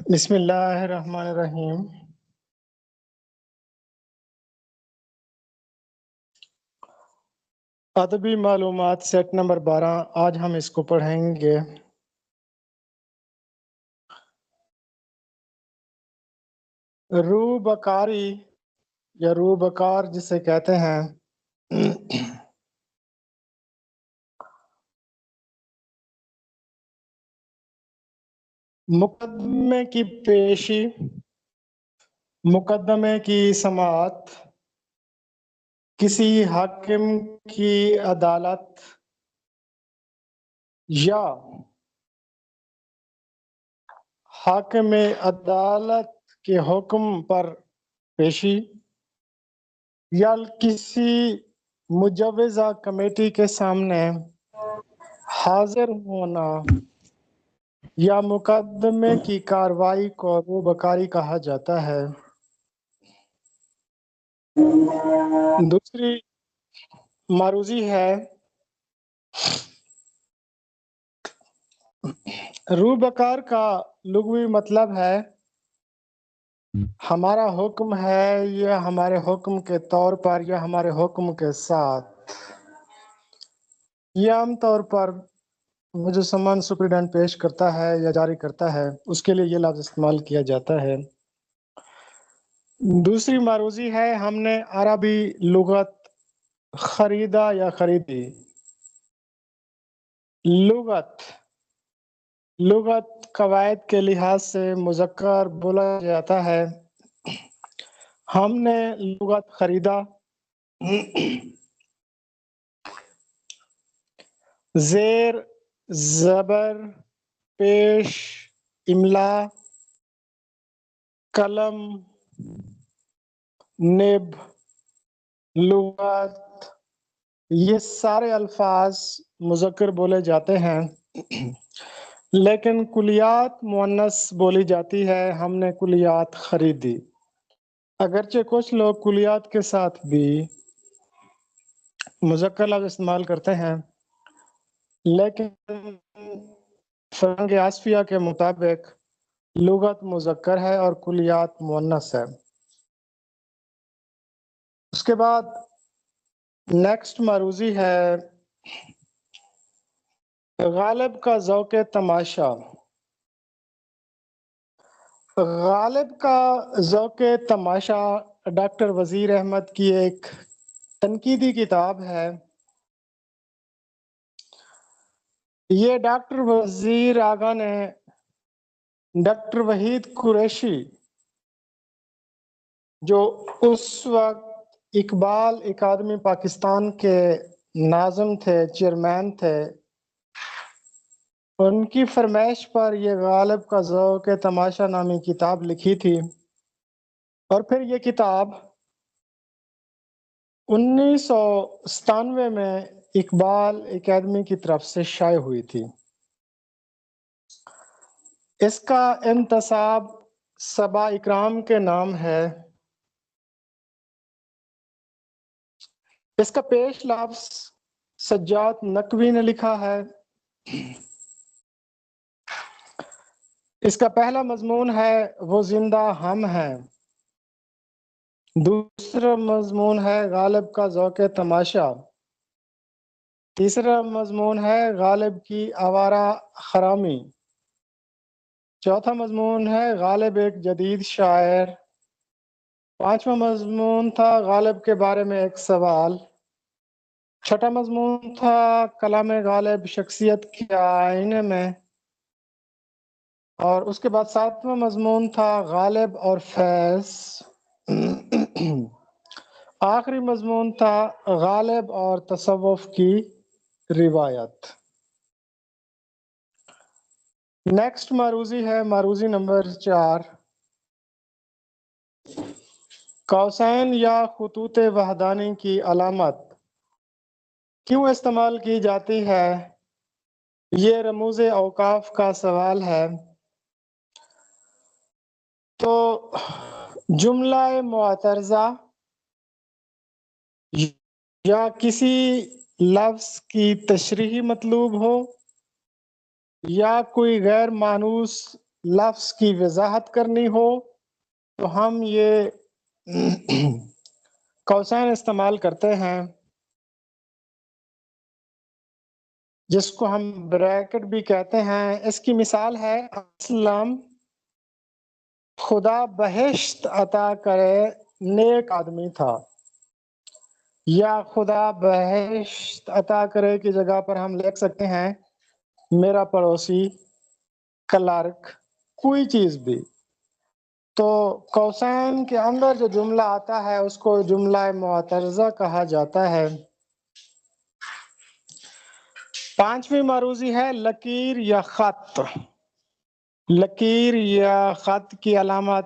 بسم اللہ الرحمن الرحیم۔ ادبی معلومات سیٹ نمبر 12، آج ہم اس کو پڑھیں گے۔ روبکاری یا روبکار جسے کہتے ہیں، مقدمے کی پیشی، مقدمے کی سماعت، کسی حاکم کی عدالت یا حاکم عدالت کے حکم پر پیشی، یا کسی مجوزہ کمیٹی کے سامنے حاضر ہونا، یا مقدمے کی کارروائی کو روبکاری کہا جاتا ہے۔ دوسری معروضی ہے، روبکار کا لغوی مطلب ہے ہمارا حکم ہے، یا ہمارے حکم کے طور پر، یا ہمارے حکم کے ساتھ۔ یہ عام طور پر مجسمان سپریڈنٹ پیش کرتا ہے یا جاری کرتا ہے، اس کے لیے یہ لفظ استعمال کیا جاتا ہے۔ دوسری معروضی ہے، ہم نے عربی لغت خریدا یا خریدی۔ لغت قواعد کے لحاظ سے مذکر بولا جاتا ہے۔ ہم نے لغت خریدا، زیر، زبر، پیش، املا، قلم، نب، لغت، یہ سارے الفاظ مذکر بولے جاتے ہیں، لیکن کلیات مؤنث بولی جاتی ہے۔ ہم نے کلیات خریدی۔ اگرچہ کچھ لوگ کلیات کے ساتھ بھی مذکر لفظ استعمال کرتے ہیں، لیکن فرنگ آصفیہ کے مطابق لغت مذکر ہے اور کلیات مؤنث ہے۔ اس کے بعد نیکسٹ معروضی ہے، غالب کا ذوق تماشا۔ غالب کا ذوق تماشا ڈاکٹر وزیر احمد کی ایک تنقیدی کتاب ہے۔ یہ ڈاکٹر وزیر آغا نے ڈاکٹر وحید قریشی، جو اس وقت اقبال اکادمی پاکستان کے ناظم تھے، چیئرمین تھے، ان کی فرمائش پر یہ غالب کا ذوق تماشا نامی کتاب لکھی تھی، اور پھر یہ کتاب 1997 میں اقبال اکیڈمی کی طرف سے شائع ہوئی تھی۔ اس کا انتساب صبا اکرام کے نام ہے۔ اس کا پیش لفظ سجاد نقوی نے لکھا ہے۔ اس کا پہلا مضمون ہے وہ زندہ ہم ہیں۔ دوسرا مضمون ہے غالب کا ذوق تماشا۔ تیسرا مضمون ہے غالب کی آوارہ خرامی۔ چوتھا مضمون ہے غالب ایک جدید شاعر۔ پانچواں مضمون تھا غالب کے بارے میں ایک سوال۔ چھٹا مضمون تھا کلام غالب شخصیت کے آئینے میں، اور اس کے بعد ساتواں مضمون تھا غالب اور فیض۔ آخری مضمون تھا غالب اور تصوف کی روایت۔ نیکسٹ معروضی ہے معروضی نمبر 4، قوسین یا خطوط وحدانی کی علامت کیوں استعمال کی جاتی ہے؟ یہ رموز اوقاف کا سوال ہے۔ تو جملہ معترضہ یا کسی لفظ کی تشریحی مطلوب ہو، یا کوئی غیر مانوس لفظ کی وضاحت کرنی ہو تو ہم یہ قوسین استعمال کرتے ہیں، جس کو ہم بریکٹ بھی کہتے ہیں۔ اس کی مثال ہے اسلام خدا بہشت عطا کرے نیک آدمی تھا، یا خدا بہشت عطا کرے کی جگہ پر ہم لکھ سکتے ہیں میرا پڑوسی، کلرک، کوئی چیز بھی۔ تو قوسین کے اندر جو جملہ آتا ہے اس کو جملہ معترضہ کہا جاتا ہے۔ پانچویں معروضی ہے لکیر یا خط۔ لکیر یا خط کی علامت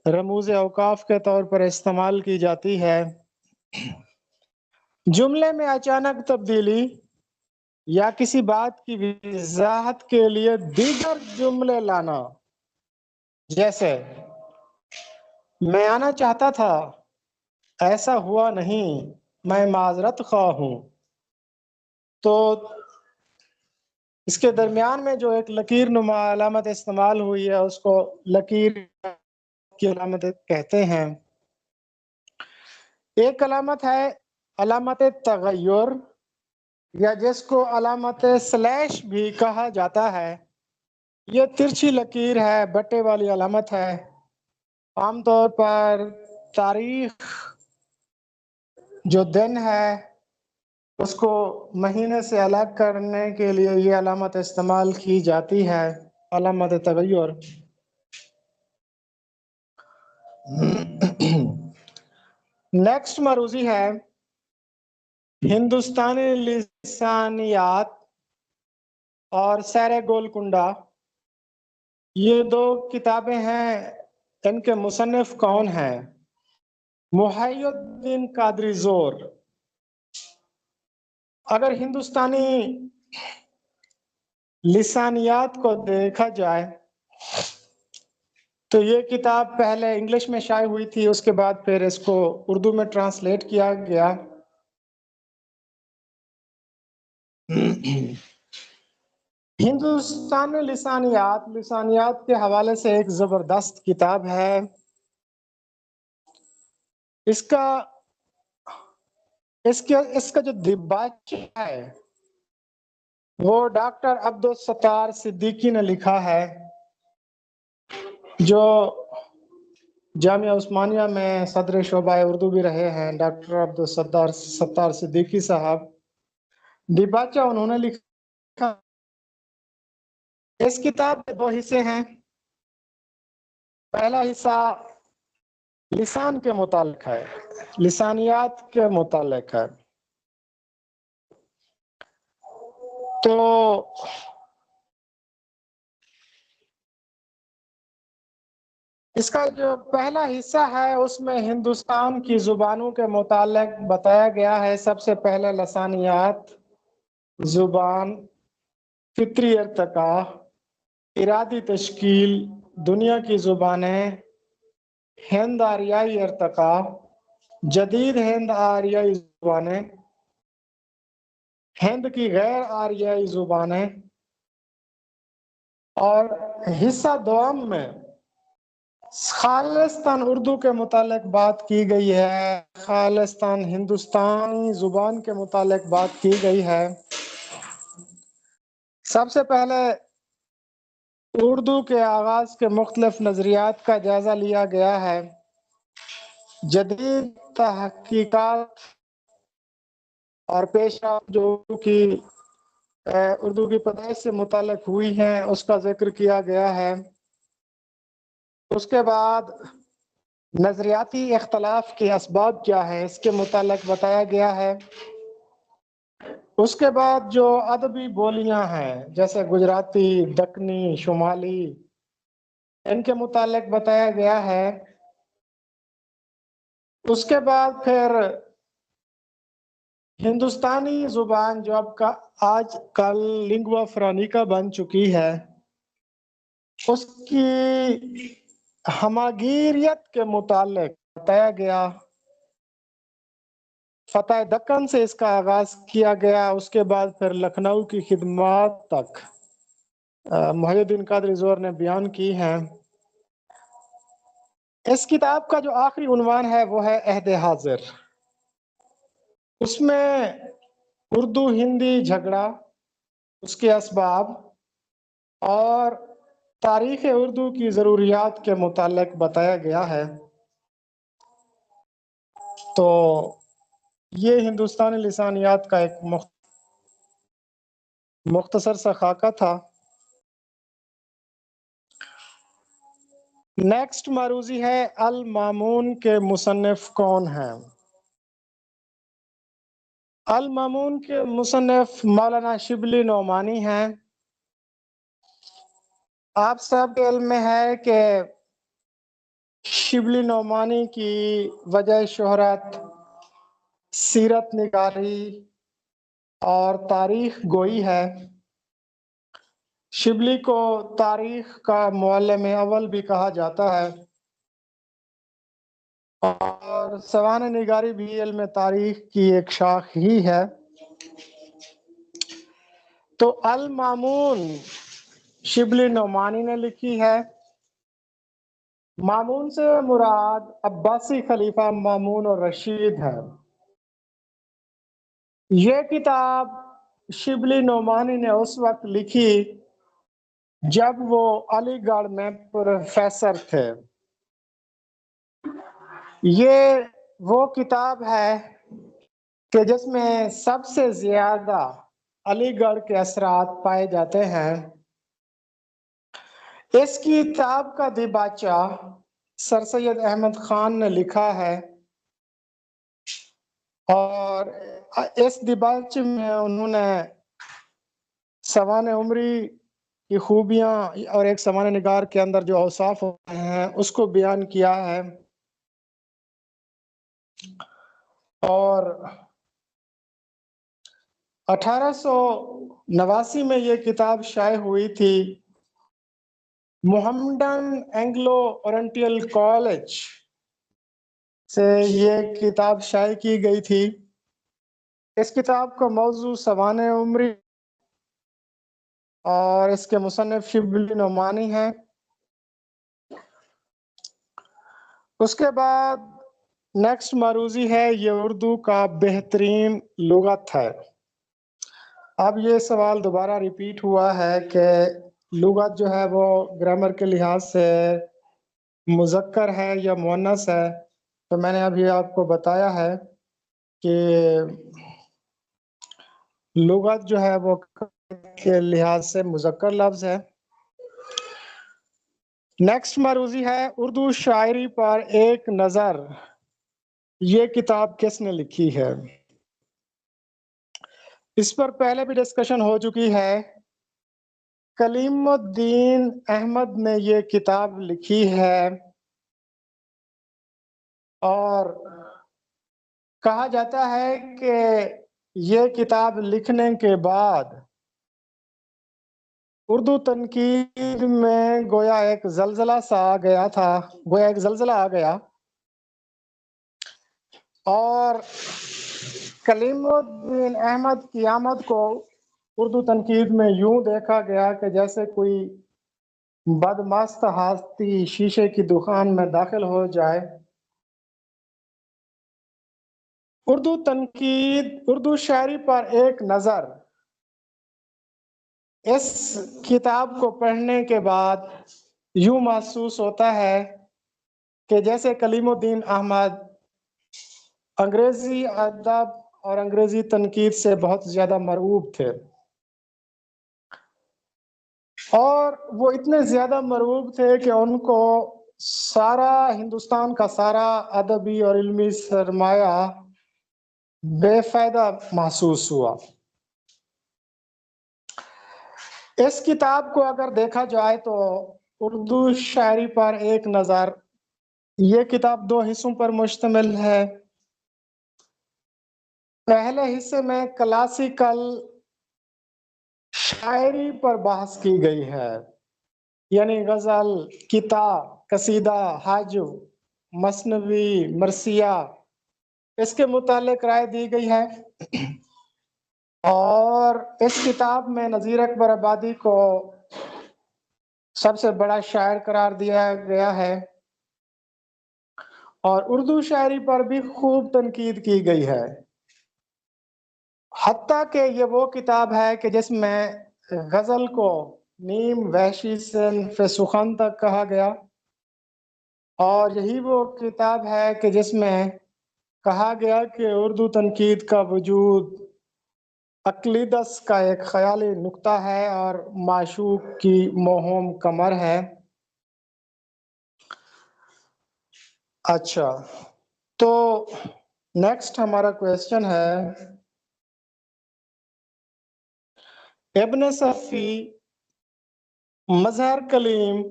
رموز اوقاف کے طور پر استعمال کی جاتی ہے۔ جملے میں اچانک تبدیلی یا کسی بات کی وضاحت کے لیے دیگر جملے لانا، جیسے میں آنا چاہتا تھا، ایسا ہوا نہیں، میں معذرت خواہ ہوں۔ تو اس کے درمیان میں جو ایک لکیر نما علامت استعمال ہوئی ہے اس کو لکیر کی علامت کہتے ہیں۔ ایک علامت ہے علامت تغیر، یا جس کو علامت سلیش بھی کہا جاتا ہے۔ یہ ترچھی لکیر ہے، بٹے والی علامت ہے۔ عام طور پر تاریخ جو دن ہے اس کو مہینے سے الگ کرنے کے لیے یہ علامت استعمال کی جاتی ہے، علامت تغیر۔ نیکسٹ معروضی ہے ہندوستانی لسانیات اور سیر گولکنڈہ۔ یہ دو کتابیں ہیں، ان کے مصنف کون ہیں؟ محی الدین قادری زور۔ اگر ہندوستانی لسانیات کو دیکھا جائے تو یہ کتاب پہلے انگلش میں شائع ہوئی تھی، اس کے بعد پھر اس کو اردو میں ٹرانسلیٹ کیا گیا۔ ہندوستانی لسانیات کے حوالے سے ایک زبردست کتاب ہے۔ اس کا جو دیباچہ ہے وہ ڈاکٹر عبدالستار صدیقی نے لکھا ہے، جو جامعہ عثمانیہ میں صدر شعبہ اردو بھی رہے ہیں، ڈاکٹر عبدالستار صدیقی صاحب۔ دیباچہ انہوں نے لکھا۔ اس کتاب کے دو حصے ہیں۔ پہلا حصہ لسان کے متعلق ہے، لسانیات کے متعلق ہے۔ تو اس کا جو پہلا حصہ ہے اس میں ہندوستان کی زبانوں کے متعلق بتایا گیا ہے۔ سب سے پہلے لسانیات، زبان، فطری ارتقاء، ارادی تشکیل، دنیا کی زبانیں، ہند آریائی ارتقاء، جدید ہند آریائی زبانیں، ہند کی غیر آریائی زبانیں، اور حصہ دوم میں خالصتاً اردو کے متعلق بات کی گئی ہے، خالصتاً ہندوستانی زبان کے متعلق بات کی گئی ہے۔ سب سے پہلے اردو کے آغاز کے مختلف نظریات کا جائزہ لیا گیا ہے۔ جدید تحقیقات اور پیشہ جو اردو کی پیدائش سے متعلق ہوئی ہیں اس کا ذکر کیا گیا ہے۔ اس کے بعد نظریاتی اختلاف کے اسباب کیا ہیں اس کے متعلق بتایا گیا ہے۔ اس کے بعد جو ادبی بولیاں ہیں جیسے گجراتی، دکنی، شمالی، ان کے متعلق بتایا گیا ہے۔ اس کے بعد پھر ہندوستانی زبان جو آج کل لنگوا فرانیکا بن چکی ہے، اس کی ہماگیریت کے متعلق بتایا گیا۔ فتح دکن سے اس کا آغاز کیا گیا، اس کے بعد پھر لکھنؤ کی خدمات تک محی الدین قادری زور نے بیان کی ہیں۔ اس کتاب کا جو آخری عنوان ہے وہ ہے عہد حاضر۔ اس میں اردو ہندی جھگڑا، اس کے اسباب اور تاریخ اردو کی ضروریات کے متعلق بتایا گیا ہے۔ تو یہ ہندوستانی لسانیات کا ایک مختصر سا خاکہ تھا۔ نیکسٹ معروضی ہے المامون کے مصنف کون ہیں؟ المامون کے مصنف مولانا شبلی نعمانی ہیں۔ آپ سب کے علم میں ہے کہ شبلی نعمانی کی وجہ شہرت سیرت نگاری اور تاریخ گوئی ہے۔ شبلی کو تاریخ کا معلم اول بھی کہا جاتا ہے، اور سوانح نگاری بھی علم تاریخ کی ایک شاخ ہی ہے۔ تو المامون شبلی نعمانی نے لکھی ہے۔ مامون سے مراد عباسی خلیفہ مامون اور رشید ہے۔ یہ کتاب شبلی نعمانی نے اس وقت لکھی جب وہ علی گڑھ میں پروفیسر تھے۔ یہ وہ کتاب ہے کہ جس میں سب سے زیادہ علی گڑھ کے اثرات پائے جاتے ہیں۔ اس کتاب کا دیباچہ سر سید احمد خان نے لکھا ہے، اور اس دیباچے میں انہوں نے سوانح عمری کی خوبیاں اور ایک سوانح نگار کے اندر جو اوصاف ہوتے ہیں اس کو بیان کیا ہے۔ اور 1889 میں یہ کتاب شائع ہوئی تھی۔ محمڈن اینگلو اورینٹل کالج سے یہ کتاب شائع کی گئی تھی۔ اس کتاب کا موضوع سوانح عمری اور اس کے مصنف شبلی نعمانی ہیں۔ اس کے بعد نیکسٹ معروضی ہے یہ اردو کا بہترین لغت ہے۔ اب یہ سوال دوبارہ ریپیٹ ہوا ہے کہ لغت جو ہے وہ گرامر کے لحاظ سے مذکر ہے یا مؤنث ہے، تو میں نے ابھی آپ کو بتایا ہے کہ لغت جو ہے وہ کے لحاظ سے مذکر لفظ ہے۔ نیکسٹ معروضی ہے اردو شاعری پر ایک نظر۔ یہ کتاب کس نے لکھی ہے؟ اس پر پہلے بھی ڈسکشن ہو چکی ہے۔ کلیم الدین احمد نے یہ کتاب لکھی ہے، اور کہا جاتا ہے کہ یہ کتاب لکھنے کے بعد اردو تنقید میں گویا ایک زلزلہ سا آ گیا تھا، گویا ایک زلزلہ آ گیا، اور کلیم الدین احمد کی آمد کو اردو تنقید میں یوں دیکھا گیا کہ جیسے کوئی بدمست ہاتھی شیشے کی دکان میں داخل ہو جائے۔ اردو تنقید، اردو شاعری پر ایک نظر، اس کتاب کو پڑھنے کے بعد یوں محسوس ہوتا ہے کہ جیسے کلیم الدین احمد انگریزی ادب اور انگریزی تنقید سے بہت زیادہ مرعوب تھے، اور وہ اتنے زیادہ مرعوب تھے کہ ان کو سارا ہندوستان کا سارا ادبی اور علمی سرمایہ بے فائدہ محسوس ہوا۔ اس کتاب کو اگر دیکھا جائے تو اردو شاعری پر ایک نظر، یہ کتاب 2 حصوں پر مشتمل ہے۔ پہلے حصے میں کلاسیکل شاعری پر بحث کی گئی ہے، یعنی غزل، کتاب، قصیدہ، حاجو، مثنوی، مرثیہ، اس کے متعلق رائے دی گئی ہے۔ اور اس کتاب میں نذیر اکبر آبادی کو سب سے بڑا شاعر قرار دیا گیا ہے، اور اردو شاعری پر بھی خوب تنقید کی گئی ہے، حتیٰ کہ یہ وہ کتاب ہے کہ جس میں غزل کو نیم وحشی صنف سخن تک کہا گیا، اور یہی وہ کتاب ہے کہ جس میں کہا گیا کہ اردو تنقید کا وجود اقلیدس کا ایک خیالی نقطہ ہے اور معشوق کی موہوم کمر ہے۔ اچھا، تو نیکسٹ ہمارا کویسچن ہے، ابن صفی، مظہر کلیم،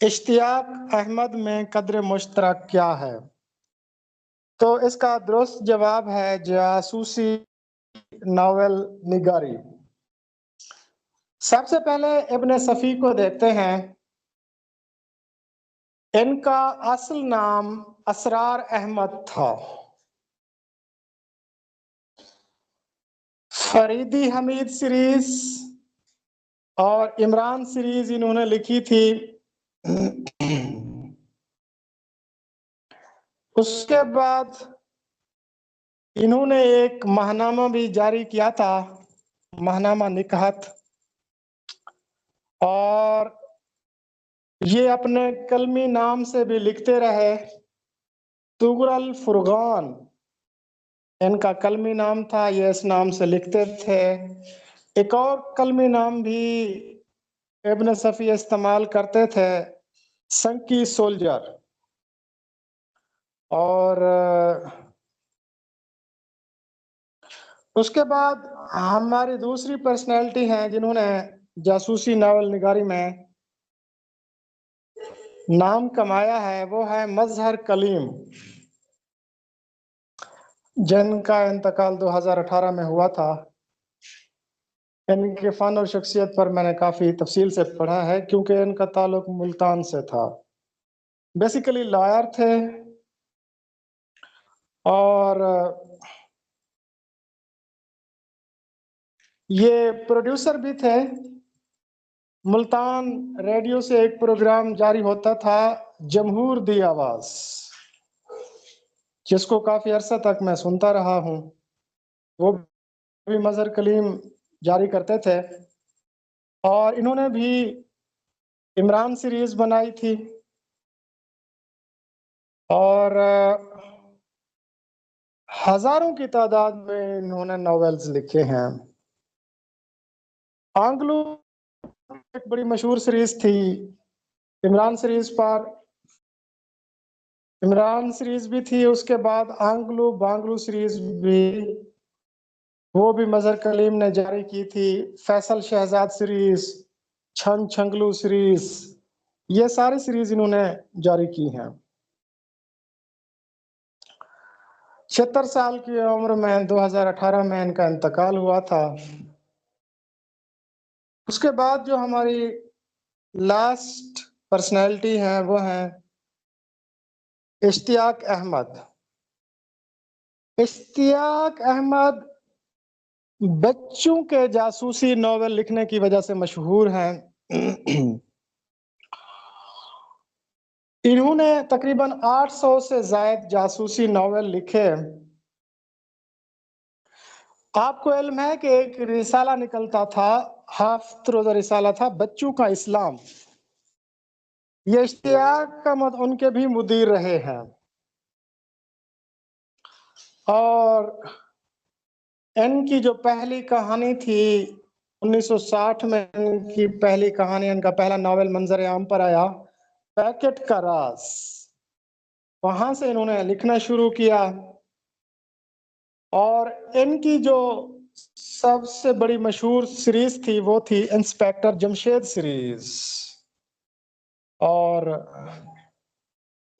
اشتیاق احمد میں قدر مشترک کیا ہے؟ تو اس کا درست جواب ہے جاسوسی ناول نگاری۔ سب سے پہلے ابن صفی کو دیکھتے ہیں۔ ان کا اصل نام اسرار احمد تھا۔ فریدی حمید سیریز اور عمران سیریز انہوں نے لکھی تھی۔ اس کے بعد انہوں نے ایک ماہنامہ بھی جاری کیا تھا، ماہنامہ نکہت، اور یہ اپنے قلمی نام سے بھی لکھتے رہے۔ طغرل الفرقان ان کا قلمی نام تھا، یہ اس نام سے لکھتے تھے۔ ایک اور قلمی نام بھی ابن صفی استعمال کرتے تھے، سنکی سولجر۔ اور اس کے بعد ہماری دوسری پرسنالٹی ہیں جنہوں نے جاسوسی ناول نگاری میں نام کمایا ہے، وہ ہے مظہر کلیم، جن کا انتقال 2018 میں ہوا تھا۔ ان کے فن اور شخصیت پر میں نے کافی تفصیل سے پڑھا ہے، کیونکہ ان کا تعلق ملتان سے تھا۔ بیسیکلی لائر تھے اور یہ پروڈیوسر بھی تھے۔ ملتان ریڈیو سے ایک پروگرام جاری ہوتا تھا، جمہور دی آواز، جس کو کافی عرصہ تک میں سنتا رہا ہوں۔ وہ بھی مظہر کلیم جاری کرتے تھے، اور انہوں نے بھی عمران سیریز بنائی تھی، اور ہزاروں کی تعداد میں انہوں نے ناولز لکھے ہیں۔ آنگلو ایک بڑی مشہور سیریز تھی عمران سیریز پر، عمران سیریز بھی تھی، اس کے بعد آنگلو بانگلو سیریز بھی، وہ بھی مظہر کلیم نے جاری کی تھی۔ فیصل شہزاد سیریز، چھن چھنگلو سیریز، یہ ساری سیریز انہوں نے جاری کی ہیں۔ 76 سال کی عمر میں 2018 میں ان کا انتقال ہوا تھا۔ اس کے بعد جو ہماری لاسٹ پرسنالٹی ہیں وہ ہیں اشتیاق احمد۔ اشتیاق احمد بچوں کے جاسوسی ناول لکھنے کی وجہ سے مشہور ہیں۔ انہوں نے تقریباً 800 سے زائد جاسوسی ناول لکھے۔ آپ کو علم ہے کہ ایک رسالہ نکلتا تھا، ہافت روزہ رسالہ تھا، بچوں کا اسلام۔ یہ اشتیاق احمد ان کے بھی مدیر رہے ہیں، اور ان کی جو پہلی کہانی تھی 1960 میں، ان کی پہلی کہانی، ان کا پہلا ناول منظر عام پر آیا، پیکٹ کا راز۔ وہاں سے انہوں نے لکھنا شروع کیا، اور ان کی جو سب سے بڑی مشہور سیریز تھی وہ تھی انسپیکٹر جمشید سیریز، اور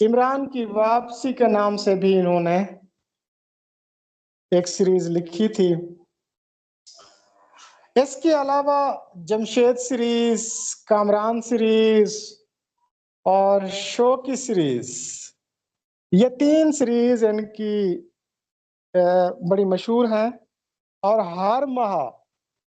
عمران کی واپسی کے نام سے بھی انہوں نے ایک سیریز لکھی تھی۔ اس کے علاوہ جمشید سیریز، کامران سیریز اور شو کی سیریز، یہ 3 سیریز ان کی بڑی مشہور ہیں، اور ہر ماہ